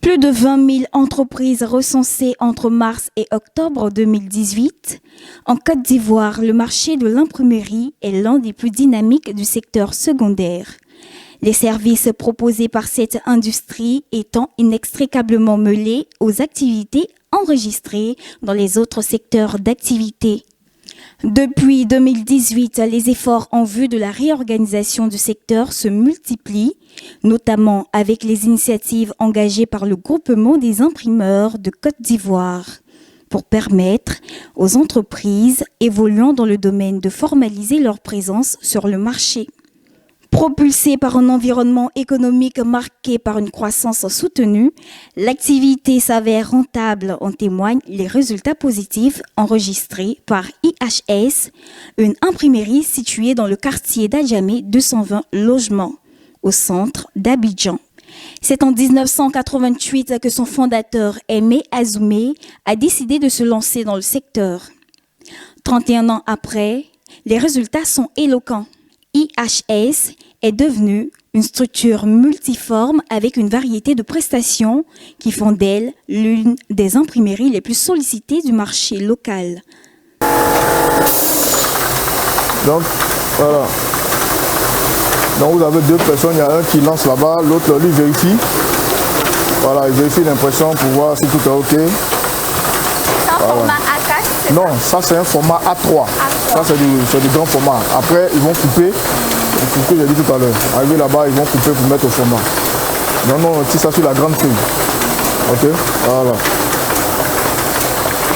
Plus de 20 000 entreprises recensées entre mars et octobre 2018. En Côte d'Ivoire, le marché de l'imprimerie est l'un des plus dynamiques du secteur secondaire. Les services proposés par cette industrie étant inextricablement mêlés aux activités enregistrées dans les autres secteurs d'activité. Depuis 2018, les efforts en vue de la réorganisation du secteur se multiplient, notamment avec les initiatives engagées par le groupement des imprimeurs de Côte d'Ivoire, pour permettre aux entreprises évoluant dans le domaine de formaliser leur présence sur le marché. Propulsée par un environnement économique marqué par une croissance soutenue, l'activité s'avère rentable, en témoignent les résultats positifs enregistrés par IHS, une imprimerie située dans le quartier d'Adjamé, 220 logements, au centre d'Abidjan. C'est en 1988 que son fondateur, Aimé Azoumé, a décidé de se lancer dans le secteur. 31 ans après, les résultats sont éloquents. IHS est devenue une structure multiforme avec une variété de prestations qui font d'elle l'une des imprimeries les plus sollicitées du marché local. Donc, voilà. Donc vous avez deux personnes, il y a un qui lance là-bas, l'autre lui vérifie. Voilà, il vérifie l'impression pour voir si tout est OK. C'est un format A4? Non, ça c'est un format A3. Ça c'est du grand format. Après, ils vont couper. C'est ce que j'ai dit tout à l'heure. Arriver là-bas, ils vont couper pour mettre au format. Donc on tire ça sur la grande feuille. OK? Voilà.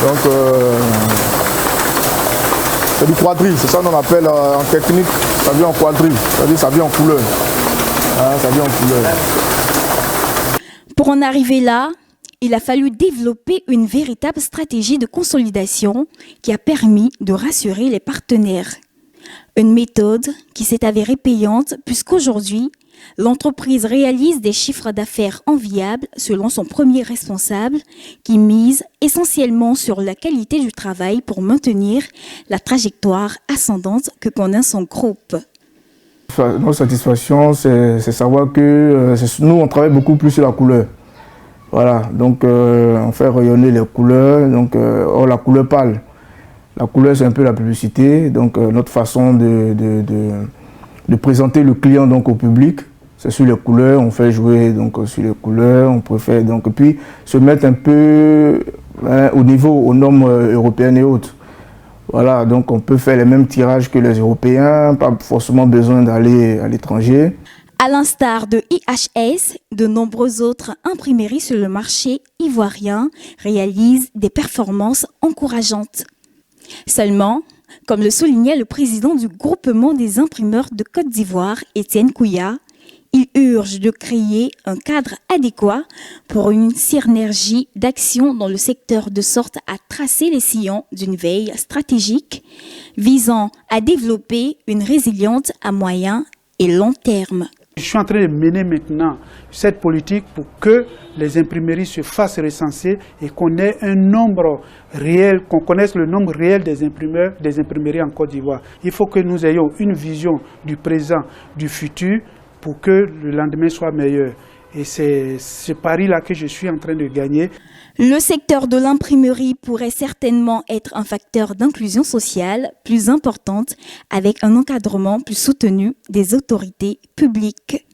Donc, c'est du quadrille. C'est ça qu'on appelle en technique, ça vient en quadrille. C'est-à-dire ça vient en couleur. Hein, ça vient en couleur. Pour en arriver là, il a fallu développer une véritable stratégie de consolidation qui a permis de rassurer les partenaires. Une méthode qui s'est avérée payante puisqu'aujourd'hui, l'entreprise réalise des chiffres d'affaires enviables selon son premier responsable qui mise essentiellement sur la qualité du travail pour maintenir la trajectoire ascendante que connaît son groupe. Notre satisfaction, c'est savoir que nous, on travaille beaucoup plus sur la couleur. Voilà, donc on fait rayonner les couleurs, donc la couleur pâle. La couleur, c'est un peu la publicité, donc notre façon de présenter le client donc, au public, c'est sur les couleurs, on fait jouer donc, sur les couleurs, on préfère donc, et puis se mettre un peu au niveau, aux normes européennes et autres. Voilà, donc on peut faire les mêmes tirages que les Européens, pas forcément besoin d'aller à l'étranger. À l'instar de IHS, de nombreuses autres imprimeries sur le marché ivoirien réalisent des performances encourageantes. Seulement, comme le soulignait le président du groupement des imprimeurs de Côte d'Ivoire, Étienne Kouya, il urge de créer un cadre adéquat pour une synergie d'action dans le secteur de sorte à tracer les sillons d'une veille stratégique visant à développer une résilience à moyen et long terme. Je suis en train de mener maintenant cette politique pour que les imprimeries se fassent recenser et qu'on ait un nombre réel, qu'on connaisse le nombre réel des imprimeries en Côte d'Ivoire. Il faut que nous ayons une vision du présent, du futur, pour que le lendemain soit meilleur. Et c'est ce pari-là que je suis en train de gagner. Le secteur de l'imprimerie pourrait certainement être un facteur d'inclusion sociale plus importante avec un encadrement plus soutenu des autorités publiques.